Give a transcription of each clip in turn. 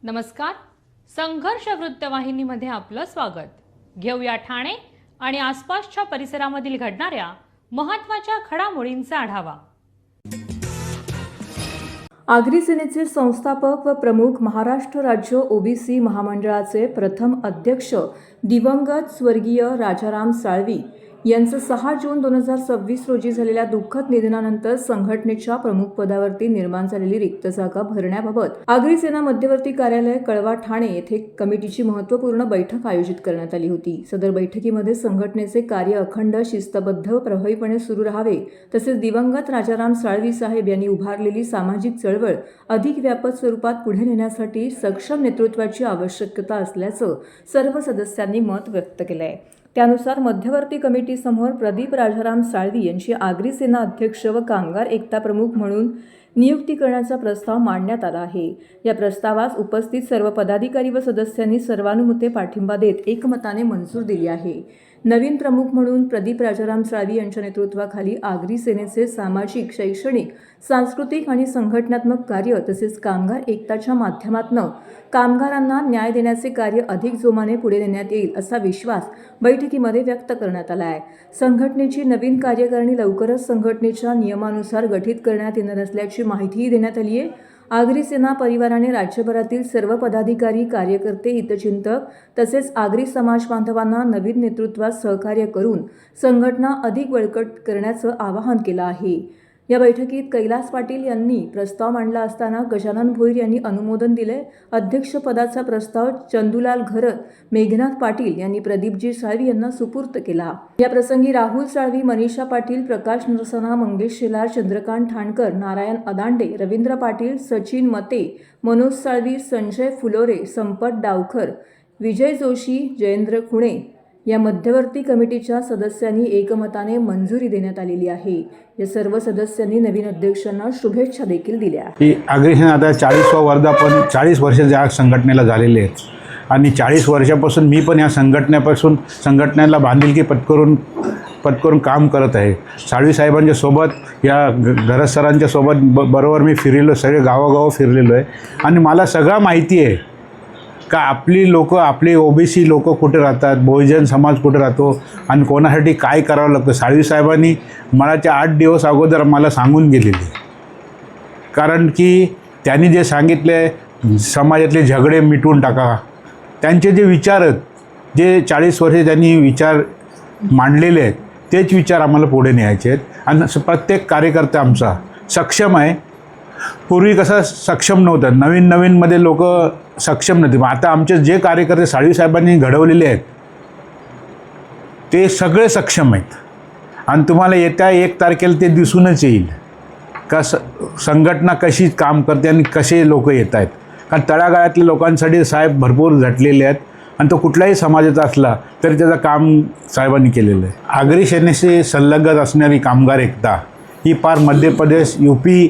नमस्कार. संघर्ष वृत्तवाहिनीमध्ये आपलं स्वागत. घेऊया ठाणे आणि आसपासच्या परिसरामधील घडणाऱ्या महत्त्वाच्या घडामोडींचा आढावा. आगरी सेनेचे संस्थापक व प्रमुख, महाराष्ट्र राज्य ओबीसी महामंडळाचे प्रथम अध्यक्ष दिवंगत स्वर्गीय राजाराम साळवी यांचं 6 जून 2026 रोजी झालेल्या दुःखद निधनानंतर संघटनेच्या प्रमुख पदावरती निर्माण झालेली रिक्त जागा भरण्याबाबत आगरी सेना मध्यवर्ती कार्यालय कळवा ठाणे येथे कमिटीची महत्त्वपूर्ण बैठक आयोजित करण्यात आली होती. सदर बैठकीमध्ये संघटनेचे कार्य अखंड, शिस्तबद्ध व प्रभावीपणे सुरू राहावे, तसेच दिवंगत राजाराम साळवी साहेब यांनी उभारलेली सामाजिक चळवळ अधिक व्यापक स्वरूपात पुढे नेण्यासाठी सक्षम नेतृत्वाची आवश्यकता असल्याचं सर्व सदस्यांनी मत व्यक्त केलं आहे. त्यानुसार मध्यवर्ती कमिटीसमोर प्रदीप राजाराम साळवी यांची आगरी सेना अध्यक्ष व कामगार एकता प्रमुख म्हणून नियुक्ती करण्याचा प्रस्ताव मांडण्यात आला आहे. या प्रस्तावास उपस्थित सर्व पदाधिकारी व सदस्यांनी सर्वानुमते पाठिंबा देत एकमताने मंजूर दिली आहे. नवीन प्रमुख म्हणून प्रदीप राजाराम साळवी यांच्या नेतृत्वाखाली आगरी सेनेचे सामाजिक, शैक्षणिक, सांस्कृतिक आणि संघटनात्मक कार्य तसेच कामगार एकताच्या माध्यमातून कामगारांना न्याय देण्याचे कार्य अधिक जोमाने पुढे नेण्यात येईल असा विश्वास बैठकीमध्ये व्यक्त करण्यात आला आहे. संघटनेची नवीन कार्यकारिणी लवकरच संघटनेच्या नियमानुसार गठीत करण्यात येणार असल्याची माहितीही देण्यात आली आहे. आगरी सेना परिवाराने राज्यभरातील सर्व पदाधिकारी, कार्यकर्ते, हितचिंतक तसेच आगरी समाज बांधवांना नवीन नेतृत्वात सहकार्य करून संघटना अधिक बळकट करण्याचं आवाहन केलं आहे. या बैठकीत कैलास पाटील यांनी प्रस्ताव मांडला असताना गजानन भोईर यांनी अनुमोदन दिले. अध्यक्षपदाचा प्रस्ताव चंदूलाल घरत, मेघनाथ पाटील यांनी प्रदीपजी साळवी यांना सुपूर्त केला. या प्रसंगी राहुल साळवी, मनीषा पाटील, प्रकाश नरसना, मंगेश शेलार, चंद्रकांत ठाणकर, नारायण अदांडे, रवींद्र पाटील, सचिन मते, मनोज साळवी, संजय फुलोरे, संपत डावखर, विजय जोशी, जयेंद्र खुणे या मध्यवर्ती कमिटीच्या सदस्यांनी एकमताने मंजुरी देण्यात आलेली आहे. या सर्व सदस्यांनी नवीन अध्यक्षांना शुभेच्छा देखील दिल्या. आगरी सेना आता 40वा वर्धापन 40 वर्ष या संघटनेला झालेले आहेत आणि 40 वर्षापासून मी पण या संघटनेला बांधिलकी पत्करून काम करत आहे. साळवी साहेबांच्या सोबत, या घरत सरांच्या सोबत बरोबर मी फिरलेलो, सगळे गावोगाव फिरलेलो आहे आणि मला सगळं माहिती आहे का आपली लोक, आपले ओबीसी लोक कुठे राहतात, बहुजन समाज कुठे राहतो आणि कोणासाठी काय करावं लागतं. साळवी साहेबांनी मला 8 दिवस अगोदर मला सांगून गेलेले, कारण की त्यांनी जे सांगितले समाजातले झगडे मिटवून टाका. त्यांचे जे विचार आहेत, जे 40 वर्षे त्यांनी विचार मांडलेले आहेत, तेच विचार आम्हाला पुढे न्यायचे आहेत आणि प्रत्येक कार्यकर्ता आमचा सक्षम आहे. पूर्वी कसं सक्षम नव्हतं, नवीनमध्ये लोक सक्षम नव्हते. आता आमचे जे कार्यकर्ते साळवी साहेबांनी घडवलेले आहेत ते सगळे सक्षम आहेत आणि तुम्हाला येत्या 1 तारखेला ते दिसूनच येईल का संघटना कशी काम करते आणि कसे लोक येत आहेत. कारण तळागाळातल्या लोकांसाठी साहेब भरपूर झटलेले आहेत आणि तो कुठल्याही समाजाचा असला तरी त्याचं काम साहेबांनी केलेलं आहे. आगरी सेनेशी संलग्न असणारी कामगार एकता ही पार मध्य प्रदेश, यूपी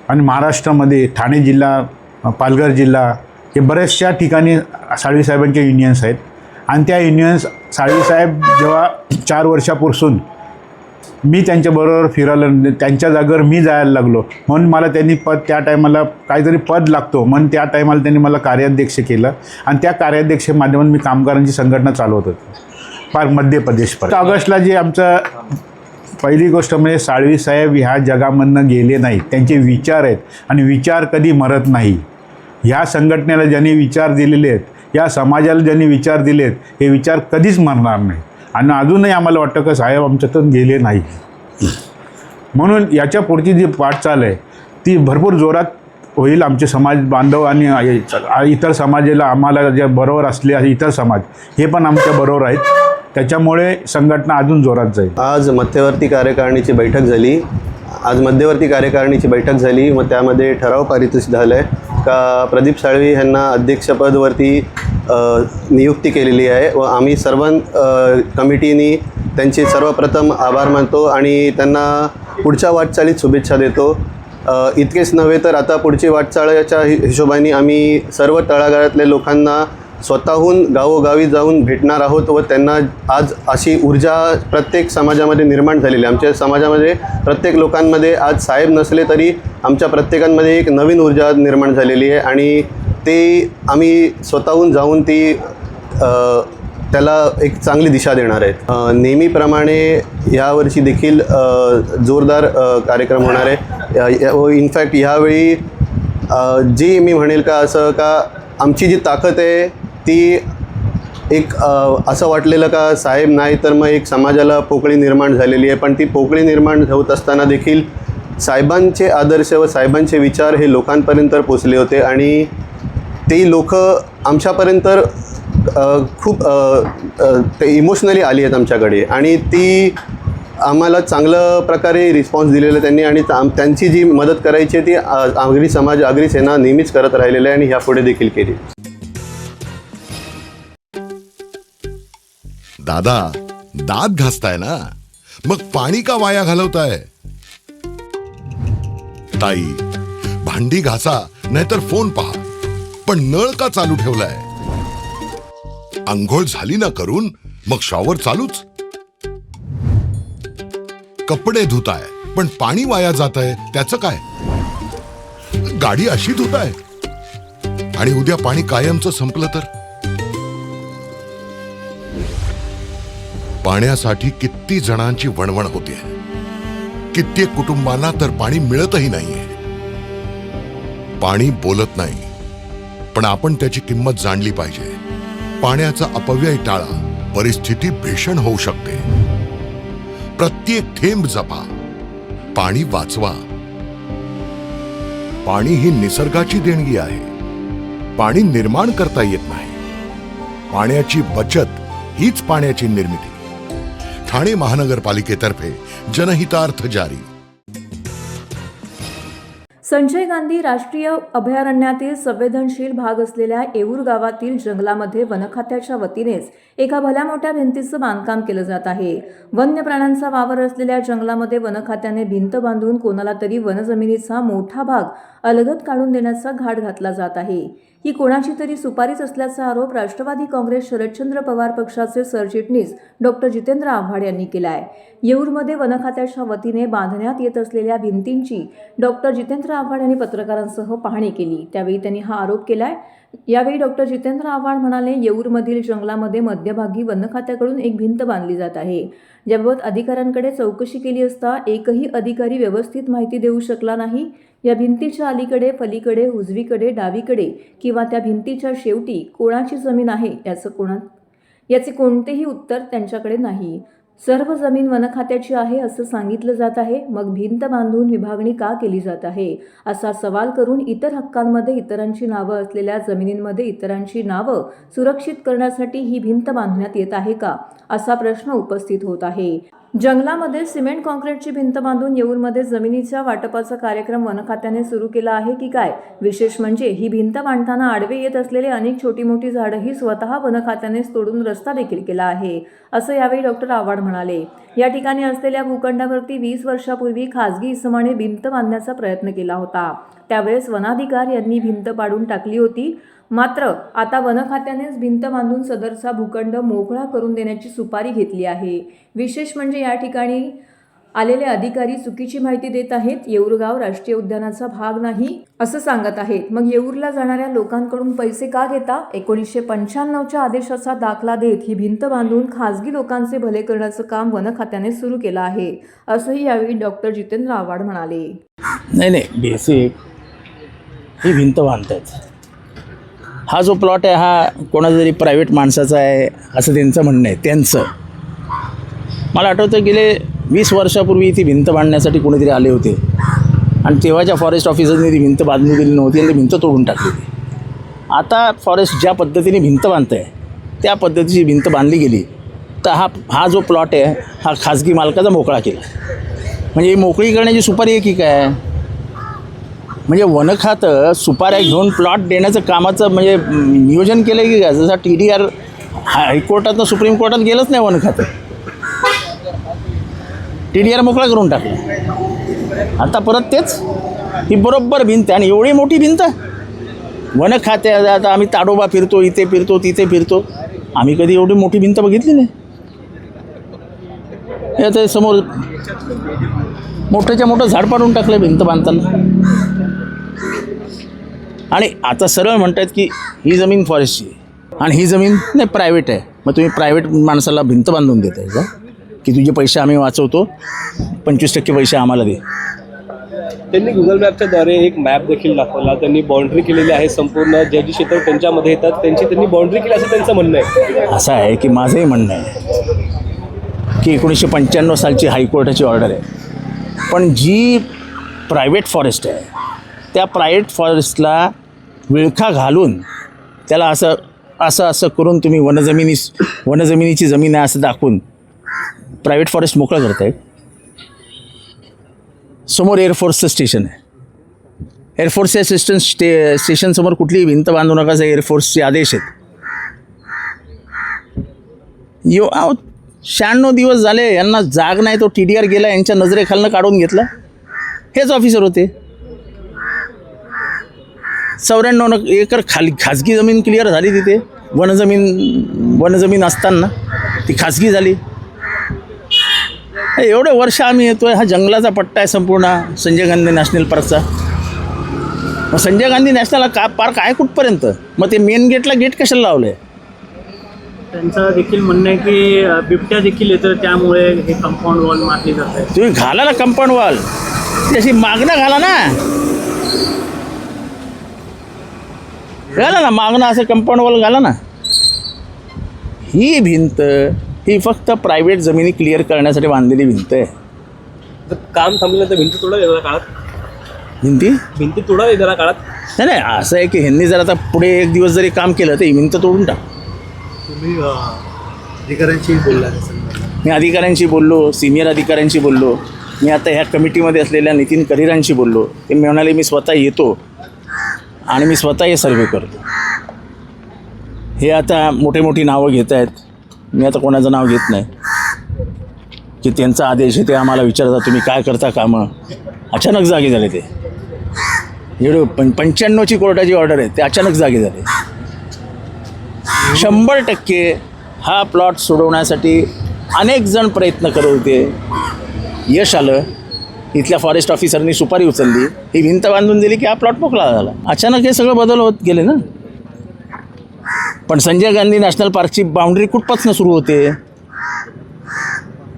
आणि महाराष्ट्रामध्ये ठाणे जिल्हा, पालघर जिल्हा हे बऱ्याचशा ठिकाणी साळवी साहेबांचे युनियन्स आहेत आणि त्या युनियन्स साळवी साहेब जेव्हा 4 वर्षापासून मी त्यांच्याबरोबर फिरायला, त्यांच्या जागेवर मी जायला लागलो म्हणून मला त्यांनी त्या टायमाला काहीतरी पद लागतो म्हणून त्या टायमाला त्यांनी मला कार्याध्यक्ष केलं आणि त्या कार्याध्यक्ष माध्यमातून मी कामगारांची संघटना चालवत होतो पार मध्य प्रदेशपर्यंत. ऑगस्टला जे आमचं पहिली गोष्ट म्हणजे साळवी साहेब ह्या जगामधनं गेले नाहीत. त्यांचे विचार आहेत आणि विचार कधी मरत नाही. ह्या संघटनेला ज्यांनी विचार दिलेले आहेत, या समाजाला ज्यांनी विचार दिले आहेत, हे विचार कधीच मरणार नाही आणि अजूनही आम्हाला वाटतं की साहेब आमच्यातून गेले नाही. म्हणून याच्या पुढची जी वाटचाल आहे ती भरपूर जोरात होईल. आमचे समाज बांधव आणि इतर समाजाला, आम्हाला जे बरोबर असले इतर समाज हे पण आमच्या बरोबर आहेत. त्याच्यामुळे संघटना अजून जोरात जाईल. आज मध्यवर्ती कार्यकारिणीची बैठक झाली. मग त्यामध्ये ठराव पारित झालं आहे का प्रदीप साळवी यांना अध्यक्षपदवरती नियुक्ती केलेली आहे व आम्ही सर्व कमिटीनी त्यांचे सर्वप्रथम आभार मानतो आणि त्यांना पुढच्या वाटचालीत शुभेच्छा देतो. इतकेच नव्हे तर आता पुढची वाटचाळीच्या हिशोबाने आम्ही सर्व तळागाळातल्या लोकांना स्वतःहून गावोगावी जाऊन भेटणार आहोत व त्यांना आज अशी ऊर्जा प्रत्येक समाजामध्ये निर्माण झालेली आहे. आमच्या समाजामध्ये प्रत्येक लोकांमध्ये आज साहेब नसले तरी आमच्या प्रत्येकांमध्ये एक नवीन ऊर्जा निर्माण झालेली आहे आणि ते आम्ही स्वतःहून जाऊन ती त्याला एक चांगली दिशा देणार आहेत. नेहमीप्रमाणे यावर्षी देखील जोरदार कार्यक्रम होणार आहे. इनफॅक्ट ह्यावेळी जे मी म्हणेल का असं का आमची जी ताकद आहे ती एक असं वाटलेलं का साहेब नाही तर मग एक समाजाला पोकळी निर्माण झालेली आहे, पण ती पोकळी निर्माण होत असताना देखील साहेबांचे आदर्श व साहेबांचे विचार हे लोकांपर्यंत पोचले होते आणि ते लोक आमच्यापर्यंत खूप ते इमोशनली आली आहेत आमच्याकडे आणि ती आम्हाला चांगल्या प्रकारे रिस्पॉन्स दिलेला त्यांनी आणि त्यांची जी मदत करायची ती आगरी समाज आगरी सेना नेहमीच करत राहिलेली आहे आणि ह्यापुढे देखील केली. दादा, दात घासताय ना, मग पाणी का वाया घालवताय? ताई, भांडी घासा नाहीतर फोन पहा, पण नळ का चालू ठेवलाय? अंघोळ झाली ना करून मग शॉवर चालूच. कपडे धुताय पण पाणी वाया जातंय, त्याचं काय? गाडी अशी धुताय आणि उद्या पाणी कायमचं संपलं तर? पाण्यासाठी किती जणांची वणवण होते, कित्येक कुटुंबांना तर पाणी मिळतही नाहीये. पाणी बोलत नाही, पण आपण त्याची किंमत जाणली पाहिजे. पाण्याचा अपव्यय टाळा, परिस्थिती भीषण होऊ शकते. प्रत्येक थेंब जपा, पाणी वाचवा. पाणी ही निसर्गाची देणगी आहे. पाणी निर्माण करता येत नाही. पाण्याची बचत हीच पाण्याची निर्मिती. ठाणे महानगरपालिकेतर्फे जनहितार्थ जारी. संजय गांधी राष्ट्रीय अभयारण्यातील संवेदनशील भाग असलेल्या येऊर गावातील जंगलामध्ये वनखात्याच्या वतीनेच एका भल्या मोठ्या भिंतीचं बांधकाम केलं जात आहे. वन्य प्राण्यांचा वावर असलेल्या जंगलामध्ये वनखात्याने भिंत बांधून कोणाला तरी वनजमिनीचा मोठा भाग अलगद काढून देण्याचा घाट घातला जात आहे. ही कोणाची तरी सुपारीच असल्याचा आरोप राष्ट्रवादी काँग्रेस शरदचंद्र पवार पक्षाचे सरचिटणीस डॉक्टर जितेंद्र आव्हाड यांनी केला आहे. येऊरमध्ये वनखात्याच्या वतीने बांधण्यात येत असलेल्या भिंतींची डॉक्टर जितेंद्र आव्हाड यांनी पत्रकारांसह पाहणी केली. त्यावेळी त्यांनी हा आरोप केलाय. यावेळी डॉक्टर जितेंद्र आव्हाड म्हणाले, येऊरमधील जंगलामध्ये मध्यभागी वनखात्याकडून एक भिंत बांधली जात आहे. याबाबत अधिकाऱ्यांकडे चौकशी केली असता एकही अधिकारी व्यवस्थित माहिती देऊ शकला नाही. या भिंतीच्या अलीकडे, पलीकडे, उजवीकडे, डावीकडे किंवा त्या भिंतीच्या शेवटी कोणाची जमीन आहे याचे कोणतेही उत्तर त्यांच्याकडे नाही. सर्व जमीन वनखात्याची आहे असं सांगितलं जात आहे. मग भिंत बांधून विभागणी का केली जात आहे असा सवाल करून इतर हक्कांमध्ये इतरांची नावं असलेल्या जमिनींमध्ये इतरांची नावं सुरक्षित करण्यासाठी ही भिंत बांधण्यात येत आहे का असा प्रश्न उपस्थित होत आहे. जंगलामध्ये सिमेंट कॉन्क्रीटची भिंत बांधून येऊरमध्ये जमिनीच्या वाटपाचा कार्यक्रम वनखात्याने सुरू केला आहे की काय? विशेष म्हणजे ही भिंत बांधताना आडवे येत असलेले अनेक छोटी मोठी झाडंही स्वतः वनखात्यानेच तोडून रस्ता देखील केला आहे असं यावेळी डॉक्टर आव्हाड म्हणाले. या ठिकाणी असलेल्या भूखंडावरती 20 वर्षापूर्वी खासगी इसमाने भिंत बांधण्याचा प्रयत्न केला होता. त्यावेळेस वनाधिकार यांनी भिंत पाडून टाकली होती. मात्र आता वनखात्यानेच भिंत बांधून सदरचा भूखंड मोकळा करून देण्याची सुपारी घेतली आहे. विशेष म्हणजे या ठिकाणी आलेले अधिकारी चुकीची माहिती देत आहेत. येऊर गाव राष्ट्रीय उद्यानाचा भाग नाही असं सांगत आहेत. मग येऊरला जाणाऱ्या लोकांकडून पैसे का घेता? 1995च्या आदेशाचा दाखला देत ही भिंत बांधून खासगी लोकांचे भले करण्याचं काम वनखात्याने सुरू केलं आहे असंही यावेळी डॉक्टर जितेंद्र आव्हाड म्हणाले. नाही, बेसिक ही भिंत बांधतात. हा जो प्लॉट आहे हा कोणाचा तरी प्रायव्हेट माणसाचा आहे असं त्यांचं म्हणणं आहे. त्यांचं मला आठवतं गेले 20 वर्षापूर्वी ती भिंत बांधण्यासाठी कोणीतरी आले होते आणि तेव्हाच्या फॉरेस्ट ऑफिसरने ती भिंत बांधली दिली नव्हती आणि ती भिंत तोडून टाकली होती. आता फॉरेस्ट ज्या पद्धतीने भिंत बांधतं आहे त्या पद्धतीची भिंत बांधली गेली तर हा जो प्लॉट आहे हा खाजगी मालकाचा मोकळा केला. म्हणजे ही मोकळी करण्याची सुपारी आहे की काय? म्हणजे वनखातं सुपाऱ्या घेऊन प्लॉट देण्याचं कामाचं म्हणजे नियोजन केलं आहे की काय? जसं TDR हायकोर्टात सुप्रीम कोर्टात गेलंच नाही वनखातं. TDR मोकळा करून टाकलं. आता परत तेच ही बरोबर भिंत आणि एवढी मोठी भिंत वनखात्या. आता आम्ही ताडोबा फिरतो, इथे फिरतो, तिथे फिरतो, आम्ही कधी एवढी मोठी भिंत बघितली नाही. आता समोर मोठ्याच्या मोठं झाड पाडून टाकलं भिंत बांधताना. आणि आता सरळ म्हणतात की ही जमीन फॉरेस्टची आहे आणि ही जमीन नाही प्रायव्हेट आहे. मग तुम्ही प्रायव्हेट माणसाला भिंत बांधून देताय का की तुझे पैसे आम्ही वाचवतो, 25% पैसे आम्हाला दे. त्यांनी गुगल मॅपच्या द्वारे एक मॅप देखील दाखवला. त्यांनी बाउंड्री केलेली आहे, संपूर्ण जे जी क्षेत्र त्यांच्यामध्ये येतात त्यांनी बाउंड्री केली असं त्यांचं म्हणणं आहे. असं आहे की माझंही म्हणणं आहे की 1995 सालची हायकोर्टाची ऑर्डर आहे, पण जी प्रायव्हेट फॉरेस्ट आहे त्या प्रायव्हेट फॉरेस्टला विळखा घालून त्याला असं असं असं करून तुम्ही वनजमिनीची जमीन आहे असं दाखवून प्रायव्हेट फॉरेस्ट मोकळं करताय. समोर एअरफोर्सचं स्टेशन आहे. एअरफोर्सच्या स्टेशनसमोर कुठलीही भिंत बांधू नका असे एअरफोर्सचे आदेश आहेत. 96 दिवस झाले यांना जाग नाही. तो TDR गेला, यांच्या नजरेखालनं काढून घेतला. हेच ऑफिसर होते. 94 एकर खाजगी जमीन क्लिअर झाली तिथे. वनजमीन असताना ती खाजगी झाली. एवढे वर्ष आम्ही येतोय. हा जंगलाचा पट्टा आहे संपूर्ण संजय गांधी नॅशनल पार्कचा. मग संजय गांधी नॅशनल पार्क आहे कुठपर्यंत? मग ते मेन गेटला गेट कशाला लावलं आहे? त्यांचं देखील म्हणणं आहे की बिबट्या देखील येतं, त्यामुळे हे कंपाऊंड वॉल मारली जाते. तुम्ही घाला ना कंपाऊंड वॉल, त्याची मागणं घाला ना. घाला ना मागणं, असं कंपाऊंड वॉल घाला ना. ही भिंत ही फक्त प्रायव्हेट जमिनी क्लिअर करण्यासाठी बांधलेली भिंत आहे. जर काम थांबलं तर भिंती तोडा येणाऱ्या काळात, भिंती तोडा येणाऱ्या काळात. नाही असं आहे की ह्यांनी जर आता पुढे एक दिवस जरी काम केलं तर ही भिंत तोडून टाक. तुम्ही अधिकाऱ्यांशी बोलला? मी अधिकाऱ्यांशी बोललो, सिनियर अधिकाऱ्यांशी बोललो. मी आता ह्या कमिटीमध्ये असलेल्या नितीन करिरांशी बोललो. ते म्हणाले मी स्वतः येतो आणि मी स्वतः हे सर्वे करतो. हे आता मोठी नावं घेत आहेत. मी आता कोणाचं नाव घेत नाही की त्यांचा आदेश आहे ते आम्हाला विचारतात तुम्ही काय करता कामं. अचानक जागे झाले ते. एवढे 95ची कोर्टाची ऑर्डर आहे, ते अचानक जागे झाले. 100% हा प्लॉट सोडवण्यासाठी अनेक जण प्रयत्न करत होते. यश आलं. इथल्या फॉरेस्ट ऑफिसरनी सुपारी उचलली, ही भिंत बांधून दिली की हा प्लॉट मोकळा झाला. अचानक हे सगळं बदल होत गेले ना. पण संजय गांधी नॅशनल पार्कची बाउंड्री कुठपासून सुरू होते?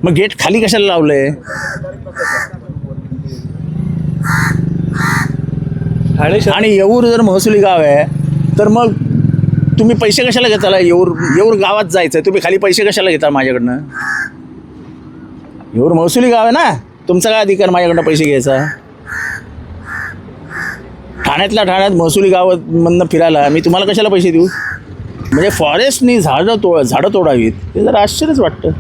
मग गेट खाली कशाला लावलंय? आणि येऊर जर महसुली गाव आहे तर मग तुम्ही पैसे कशाला घेताला? येऊर गावात जायचं, तुम्ही खाली पैसे कशाला घेता माझ्याकडनं? येऊर महसुली गाव आहे ना, तुमचा काय अधिकार माझ्याकडनं पैसे घ्यायचा? ठाण्यात महसुली गावामधनं फिरायला मी तुम्हाला कशाला पैसे देऊ? म्हणजे फॉरेस्टनी झाडं तोडावीत, हे जरा आश्चर्यच वाटतं.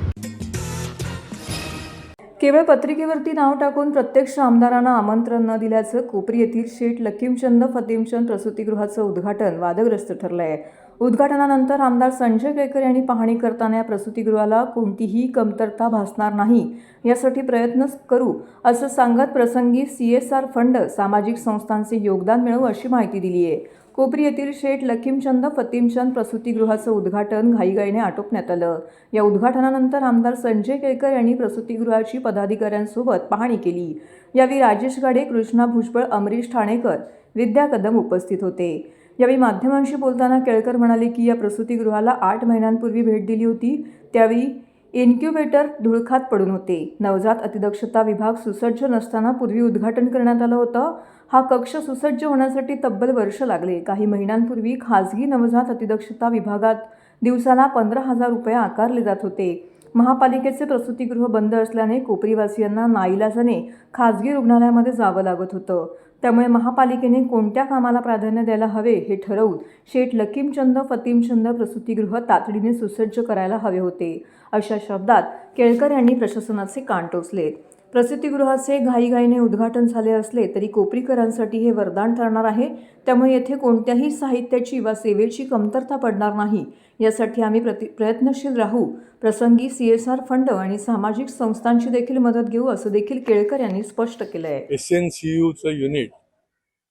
केवळ पत्रिकेवरती नाव टाकून प्रत्यक्ष आमदारांना आमंत्रण न दिल्याचं कोपरी येथील शेठ लकीमचंद फतीमचंद प्रसूतिगृहाचं उद्घाटन वादग्रस्त ठरलं आहे. उद्घाटनानंतर आमदार संजय केळकर यांनी पाहणी करताना या प्रसूतिगृहाला कोणतीही कमतरता भासणार नाही यासाठी प्रयत्न करू असं सांगत प्रसंगी CSR फंड सामाजिक संस्थांचे योगदान मिळवू अशी माहिती दिली आहे. कोपरी येथील शेठ लकीमचंद फतीमचंद प्रसूतिगृहाचं उद्घाटन घाईघाईने आटोपण्यात आलं. या उद्घाटनानंतर आमदार संजय केळकर यांनी प्रसूतिगृहाची पदाधिकाऱ्यांसोबत पाहणी केली. यावेळी राजेश गाडे, कृष्णा भुजबळ, अमरीश ठाणेकर, विद्या कदम उपस्थित होते. यावेळी माध्यमांशी बोलताना केळकर म्हणाले की या प्रसूतिगृहाला 8 महिन्यांपूर्वी भेट दिली होती. त्यावेळी इन्क्युबेटर धुळखात पडून होते. नवजात अतिदक्षता विभाग सुसज्ज नसताना पूर्वी उद्घाटन करण्यात आलं होतं. हा कक्ष सुसज्ज होण्यासाठी तब्बल वर्ष लागले. काही महिन्यांपूर्वी खाजगी नवजात अतिदक्षता विभागात दिवसाला 15,000 रुपये आकारले जात होते. महापालिकेचे प्रसूतिगृह बंद असल्याने कोपरीवासियांना नाईलाजाने खाजगी रुग्णालयामध्ये जावं लागत होतं. त्यामुळे महापालिकेने कोणत्या कामाला प्राधान्य द्यायला हवे हे ठरवून शेठ लकीमचंद फतीमचंद प्रसूतिगृह तातडीने सुसज्ज करायला हवे होते, अशा शब्दात केळकर यांनी प्रशासनाचे कान टोचले. प्रसूतिगृहाचे घाईघाईने उद्घाटन झाले असले तरी कोपरीकरांसाठी हे वरदान ठरणार आहे. त्यामुळे येथे कोणत्याही साहित्याची वा सेवेची कमतरता पडणार नाही यासाठी आम्ही प्रयत्नशील राहू. प्रसंगी CSR फंड आणि सामाजिक संस्थांची देखील मदत घेऊ असं देखील केळकर यांनी स्पष्ट केलं आहे. SNCUचं युनिट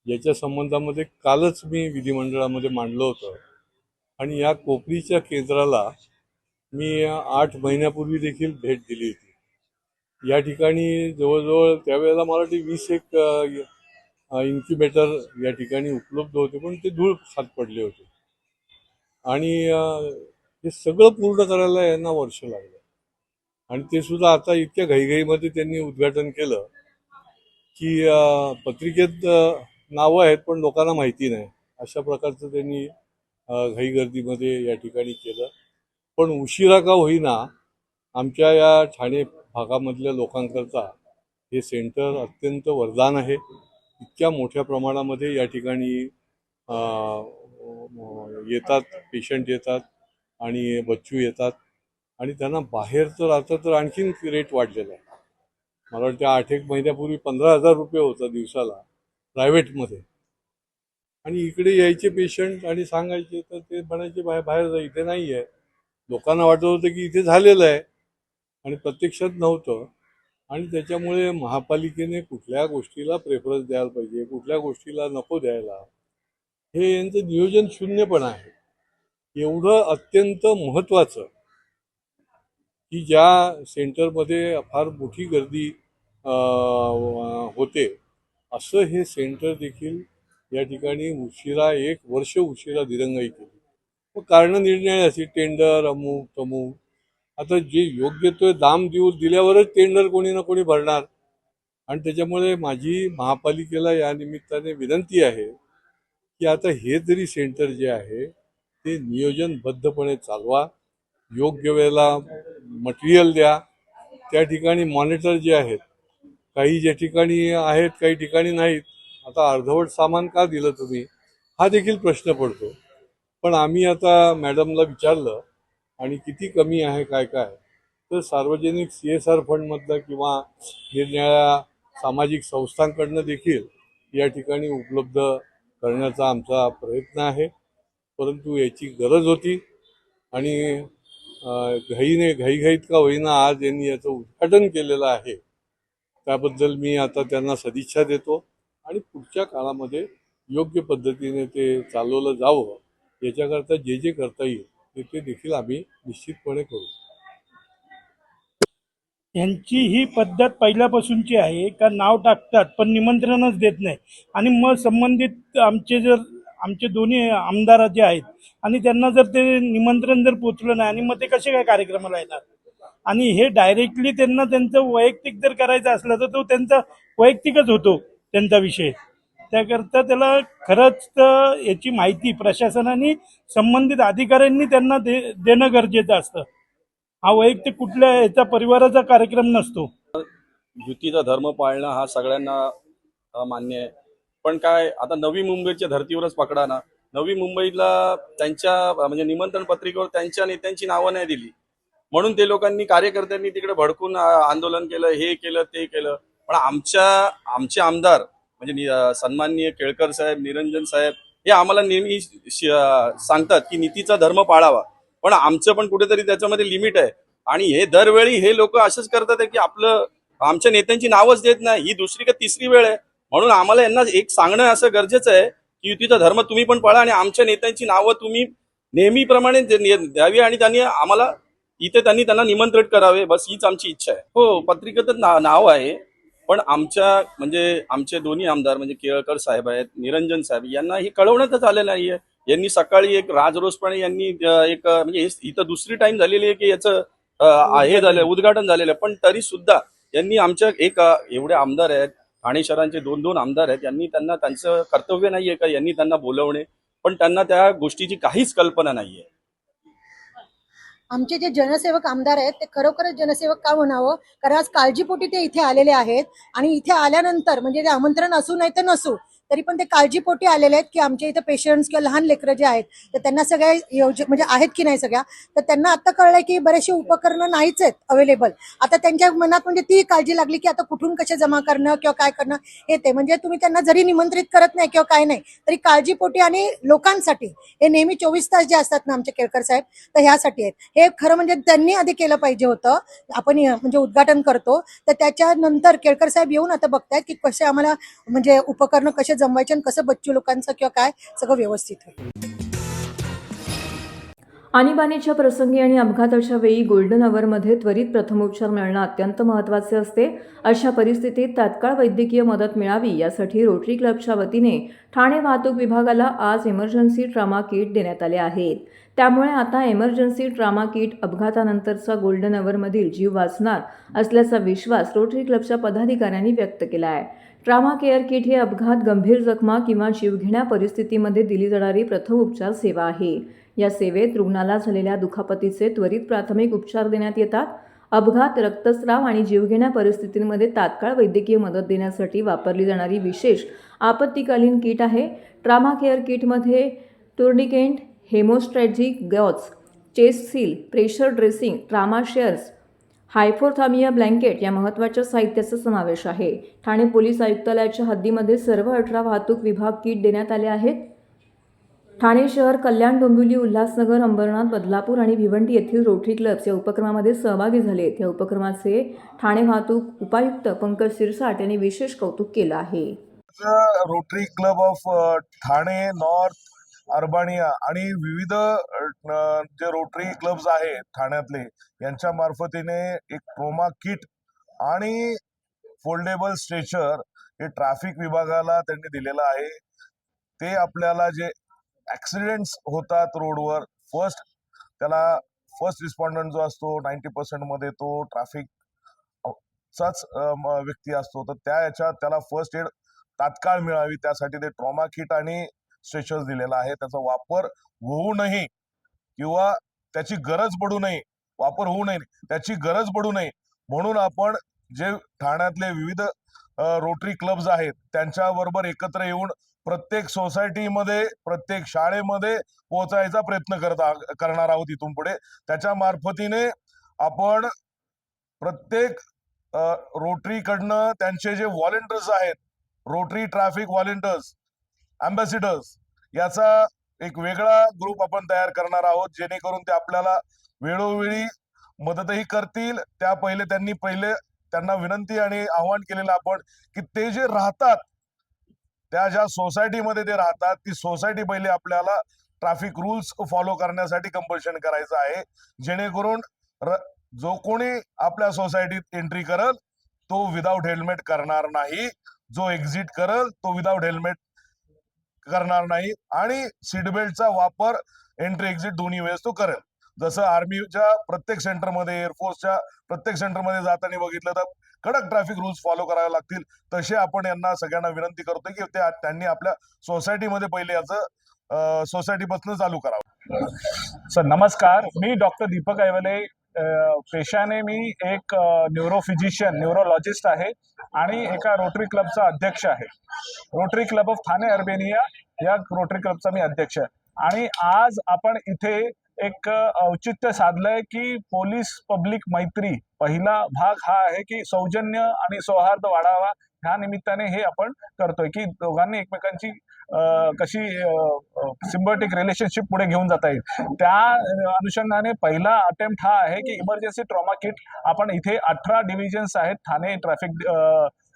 याच्या संबंधामध्ये कालच मी विधिमंडळामध्ये मांडलं होतं आणि या कोपरीच्या केंद्राला मी 8 महिन्यापूर्वी देखील भेट दिली होती. या ठिकाणी जवळजवळ त्यावेळेला मला वाटते 20 एक इन्क्युबेटर या ठिकाणी उपलब्ध होते, पण ते धूळ खात पडले होते. आणि हे सगळं पूर्ण करायला यांना वर्ष लागलं. आणि ते सुद्धा आता इतक्या घाईघाईमध्ये त्यांनी उद्घाटन केलं की पत्रिकेत नावं आहेत पण लोकांना माहिती नाही, अशा प्रकारचं त्यांनी घाईगर्दीमध्ये या ठिकाणी केलं. पण उशिरा का होईना आमच्या या ठाणे भागामधल्या लोकांकरता हे सेंटर अत्यंत वरदान आहे. इतक्या मोठ्या प्रमाणामध्ये या ठिकाणी येतात, पेशंट येतात आणि बच्चू येतात आणि त्यांना बाहेर तर आता तर आणखीन रेट वाढलेला आहे. मला वाटतं 8-1 महिन्यापूर्वी 15,000 रुपये होता दिवसाला प्रायव्हेटमध्ये. आणि इकडे यायचे पेशंट आणि सांगायचे तर ते म्हणायचे बाहेर जा, इथे नाही आहे. लोकांना वाटत होतं की इथे झालेलं आहे आणि प्रत्यक्षात नव्हतं. आणि त्याच्यामुळे महापालिकेने कुठल्या गोष्टीला प्रेफरन्स द्यायला पाहिजे, कुठल्या गोष्टीला नको द्यायला, हे यांचं नियोजन शून्यपणा आहे. एवढं अत्यंत महत्त्वाचं की ज्या सेंटरमध्ये फार मोठी गर्दी होते असं हे सेंटर देखील या ठिकाणी उशिरा 1 वर्ष उशिरा दिरंगाई केली. मग कारणं निर्णय अशी टेंडर अमुक तमुक. आता जे योग्य तो दाम दिल्यावरच टेंडर कोणी ना कोणी भरणार. आणि त्याच्यामुळे माझी महापालिकेला या निमित्ताने विनंती आहे की आता हे तरी सेंटर जे आहे ते नियोजनबद्धपणे चालवा, योग्य वेळेला मटेरियल द्या. त्या ठिकाणी मॉनिटर जे आहेत, काही ज्या ठिकाणी आहेत काही ठिकाणी नाहीत. आता अर्धवट सामान का दिलं तुम्ही, हा देखील प्रश्न पडतो. पण आम्ही आता मॅडमला विचारलं आणि किती कमी आहे काय काय, तर सार्वजनिक CSR फंडमधलं किंवा निरनिराळ्या सामाजिक संस्थांकडनं देखील या ठिकाणी उपलब्ध करण्याचा आमचा प्रयत्न आहे. परंतु याची गरज होती आणि घाईघाईत का होईना आज यांनी याचं उद्घाटन केलेलं आहे. त्याबद्दल मी आता त्यांना सदिच्छा देतो आणि पुढच्या काळामध्ये योग्य पद्धतीने ते चालवलं जावं याच्याकरता जे जे करता येईल ते देखील आम्ही निश्चितपणे करू. यांची ही पद्धत पहिल्यापासूनची आहे का नाव टाकतात पण निमंत्रणच देत नाही. आणि मग संबंधित आमचे दोन्ही आमदार जे आहेत आणि त्यांना जर ते निमंत्रण जर पोचलं नाही आणि मग ते कसे काय कार्यक्रमाला येणार. आणि हे डायरेक्टली त्यांना त्यांचं वैयक्तिक जर करायचं असलं तर तो त्यांचा वैयक्तिकच होतो त्यांचा विषय. त्याकरता त्याला खरंच तर याची माहिती प्रशासनाने संबंधित अधिकाऱ्यांनी त्यांना देणं गरजेचं असतं. हा वैयक्तिक कुठल्या याचा परिवाराचा कार्यक्रम नसतो. युतीचा धर्म पाळणं हा सगळ्यांना मान्य आहे. पण काय आता नवी मुंबईच्या धर्तीवरच पकडा ना, नवी मुंबईला त्यांच्या म्हणजे निमंत्रण पत्रिकेवर त्यांच्या नेत्यांची नावं नाही दिली म्हणून ते लोकांनी कार्यकर्त्यांनी तिकडे भडकून आंदोलन केलं, हे केलं ते केलं. पण आमचे आमदार म्हणजे सन्माननीय केळकर साहेब, निरंजन साहेब हे आम्हाला नेहमी सांगतात की नीतीचा धर्म पाळावा. पण आमचं पण कुठेतरी त्याच्यामध्ये लिमिट आहे. आणि हे दरवेळी हे लोक असंच करतात की आमच्या नेत्यांची नावच देत नाही. ही दुसरी का तिसरी वेळ आहे. म्हणून आम्हाला यांना एक सांगणं असं गरजेचं आहे की युतीचा धर्म तुम्ही पण पाळा आणि आमच्या नेत्यांची नावं तुम्ही नेहमीप्रमाणे द्यावी आणि त्यांना निमंत्रित करावे. बस हीच आमची इच्छा आहे. हो, पत्रिकेतच नाव आहे. पण आमचे दोन्ही आमदार म्हणजे केळकर साहेब आहेत, निरंजन साहेब यांना हे कळवण्यातच आलेलं नाहीये. यांनी सकाळी एक राजरोसपणे यांनी एक म्हणजे इथं दुसरी टाइम झालेली आहे की याचं हे झालं उद्घाटन झालेलं आहे. पण तरी सुद्धा यांनी आमच्या एवढे आमदार आहेत, ठाणे शहरांचे 2 आमदार आहेत, त्यांना त्यांचं कर्तव्य नाहीये का यांनी त्यांना बोलवणे. पण त्यांना त्या गोष्टीची काहीच कल्पना नाहीये. आमचे जे जनसेवक आमदार आहेत ते खरोखरच जनसेवक का म्हणावं, कारण आज काळजीपोटी ते इथे आलेले आहेत. आणि इथे आल्यानंतर म्हणजे ते आमंत्रण असू नाही तर नसू तरी पण ते काळजीपोटी आलेले आहेत की आमच्या इथे पेशंट्स किंवा लहान लेकरं जे आहेत तर त्यांना सगळ्या म्हणजे आहेत की नाही सगळ्या, तर त्यांना आता कळलंय की बरेचसे उपकरणं नाहीच आहेत अवेलेबल. आता त्यांच्या मनात म्हणजे ती काळजी लागली की आता कुठून कसे जमा करणं किंवा काय करणं हे ते म्हणजे तुम्ही त्यांना जरी निमंत्रित करत नाही किंवा काय नाही तरी काळजीपोटी आणि लोकांसाठी हे नेहमी 24 तास जे असतात ना आमचे केळकर साहेब तर ह्यासाठी आहेत. हे खरं म्हणजे त्यांनी आधी केलं पाहिजे होतं. आपण म्हणजे उद्घाटन करतो तर त्याच्यानंतर केळकर साहेब येऊन आता बघतायत की कसे आम्हाला म्हणजे उपकरणं कसे जमवायचे आणि कसं बच्चू लोकांचं किंवा काय सगळं व्यवस्थित होईल. आणीबाणीच्या प्रसंगी आणि अपघाताच्या वेळी गोल्डन अवरमध्ये त्वरित प्रथमोपचार मिळणं अत्यंत महत्त्वाचे असते. अशा परिस्थितीत तात्काळ वैद्यकीय मदत मिळावी यासाठी रोटरी क्लबच्या वतीने ठाणे वाहतूक विभागाला आज इमर्जन्सी ट्रामा किट देण्यात आले आहेत. त्यामुळे आता इमर्जन्सी ट्रामा किट अपघातानंतरचा गोल्डन अवरमधील जीव वाचणार असल्याचा विश्वास रोटरी क्लबच्या पदाधिकाऱ्यांनी व्यक्त केला आहे. ट्रामा केअर किट हे अपघात, गंभीर जखमा किंवा जीवघेण्या परिस्थितीमध्ये दिली जाणारी प्रथमोपचार सेवा आहे. या सेवेत रुग्णाला झालेल्या दुखापतीचे त्वरित प्राथमिक उपचार देण्यात येतात. अपघात, रक्तस्राव आणि जीवघेण्या परिस्थितींमध्ये तात्काळ वैद्यकीय मदत देण्यासाठी वापरली जाणारी विशेष आपत्कालीन किट आहे. ट्रामा केअर किटमध्ये tourniquet, haemostatic gauze, chest seal, pressure dressing, trauma shears, hypothermia blanket या महत्त्वाच्या साहित्याचा समावेश आहे. ठाणे पोलीस आयुक्तालयाच्या हद्दीमध्ये सर्व 18 वाहतूक विभाग किट देण्यात आले आहेत. ठाणे शहर, कल्याण, डोंबिवली, उल्हासनगर, अंबरनाथ, बदलापूर आणि भिवंडी येथील रोटरी क्लब्स या उपक्रमामध्ये सहभागी झालेत. या उपक्रमाचे ठाणे वाहतूक उपायुक्त पंकज सिरसाट यांनी विशेष कौतुक केलं आहे. Rotary Club of Thane north, Urbania आणि विविध जे रोटरी क्लब्स आहेत ठाण्यातले यांच्या मार्फतीने एक ट्रोमा किट आणि फोल्डेबल स्ट्रेचर हे ट्रॅफिक विभागाला त्यांनी दिलेलं आहे. ते आपल्याला जे ॲक्सिडेंट्स होतात रोडवर, त्याला फर्स्ट रिस्पॉन्डंट जो असतो 90% मध्ये तो ट्रॅफिकचाच व्यक्ती असतो, तर त्याला फर्स्ट एड तात्काळ मिळावी त्यासाठी ते ट्रॉमा किट आणि स्ट्रेचर्स दिलेला आहे. त्याचा वापर होऊ नये किंवा त्याची गरज पडू नये, त्याची गरज पडू नये म्हणून आपण जे ठाण्यातले विविध रोटरी क्लब्स आहेत त्यांच्याबरोबर एकत्र येऊन प्रत्येक सोसायटीमध्ये, प्रत्येक शाळेमध्ये पोहोचायचा प्रयत्न करणार आहोत इथून पुढे. त्याच्या मार्फतीने आपण प्रत्येक रोटरीकडनं त्यांचे जे व्हॉलेंटियर्स आहेत, रोटरी ट्रॅफिक व्हॉलेंटियर्स, अँबॅसिडर्स, याचा एक वेगळा ग्रुप आपण तयार करणार आहोत, जेणेकरून ते आपल्याला वेळोवेळी मदतही करतील. त्यांना विनंती आणि आवाहन केलेलं आपण की ते जे राहतात, त्या ज्या सोसायटीमध्ये ते राहतात, ती सोसायटी पहिले आपल्याला ट्रॅफिक रूल्स फॉलो करण्यासाठी कंपल्शन करायचं आहे, जेणेकरून जो कोणी आपल्या सोसायटीत एंट्री करल तो विदाउट हेल्मेट करणार नाही, जो एक्झिट करल तो विदाउट हेल्मेट करणार नाही आणि सीट बेल्टचा वापर एंट्री एक्झिट दोन्ही वेळेस तो करेल. जसं आर्मीच्या प्रत्येक सेंटरमध्ये, एअरफोर्सच्या प्रत्येक सेंटरमध्ये जाताना बघितलं तर कडक ट्रॅफिक रूल्स फॉलो करावे लागतील, तसे आपण यांना सगळ्यांना विनंती करतोय की त्यांनी आपल्या सोसायटीमध्ये पहिले याचं सोसायटीपासून चालू करावं. सर नमस्कार, मी डॉक्टर दीपक ऐवले. पेशाने मी एक न्यूरोलॉजिस्ट आहे आणि एका रोटरी क्लबचा अध्यक्ष आहे. Rotary Club of Thane Urbania या रोटरी क्लबचा मी अध्यक्ष आहे. आणि आज आपण इथे एक औचित्य साधलंय की पोलीस पब्लिक मैत्री पहिला भाग हा आहे की सौजन्य आणि सौहार्द वाढावा, ह्या निमित्ताने हे आपण करतोय की दोघांनी एकमेकांची कशी सिम्बायोटिक रिलेशनशिप पुढे घेऊन जाता येईल. त्या अनुषंगाने पहिला अटेम्प्ट हा आहे की इमर्जन्सी ट्रॉमा किट आपण इथे 18 डिव्हिजन्स आहेत ठाणे ट्रॅफिक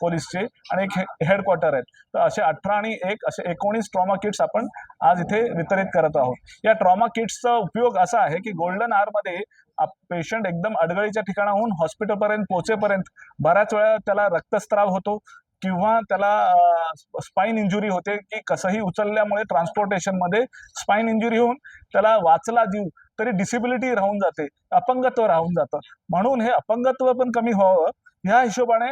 पोलीसचे आणि एक हेडक्वार्टर आहेत, तर असे 18 आणि 1 असे 19 ट्रॉमा किट्स आपण आज इथे वितरित करत आहोत. या ट्रॉमा किट्सचा उपयोग असा आहे की गोल्डन आवरमध्ये पेशंट एकदम अडगळीच्या ठिकाणाहून हॉस्पिटलपर्यंत पोहोचेपर्यंत बऱ्याच वेळा त्याला रक्तस्राव होतो किंवा त्याला स्पाइन इंजुरी होते की कसंही उचलल्यामुळे ट्रान्सपोर्टेशनमध्ये स्पाइन इंजुरी होऊन त्याला वाचला जीव तरी डिसेबिलिटी राहून जाते, अपंगत्व राहून जातं. म्हणून हे अपंगत्व पण कमी व्हावं ह्या हिशोबाने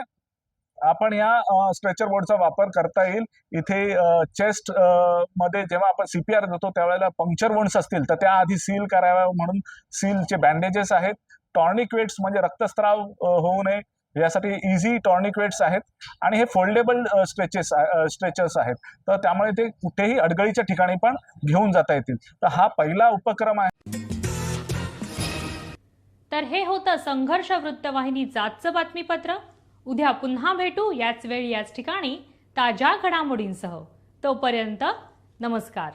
आपण या स्ट्रेचर बोर्डचा वापर करता येईल. इथे चेस्ट मध्ये जेव्हा आपण CPR देतो त्यावेळेला पंक्चर वुंड्स असतील तर त्या आधी सील कराव्या म्हणून सीलचे बँडेजेस आहेत. टॉर्निक्वेट्स म्हणजे रक्तस्राव होऊ नये यासाठी इझी टॉर्निक्वेट्स आहेत आणि हे फोल्डेबल स्ट्रेचर्स आहेत, तर त्यामुळे ते कुठेही अडगळीच्या ठिकाणी पण घेऊन जाता येतील. तर हा पहिला उपक्रम आहे. तर हे होतं संघर्ष वृत्तवाहिनीचं आजचं बातमीपत्र. उद्या पुन्हा भेटू याच वेळी याच ठिकाणी ताज्या घडामोडींसह. तोपर्यंत नमस्कार.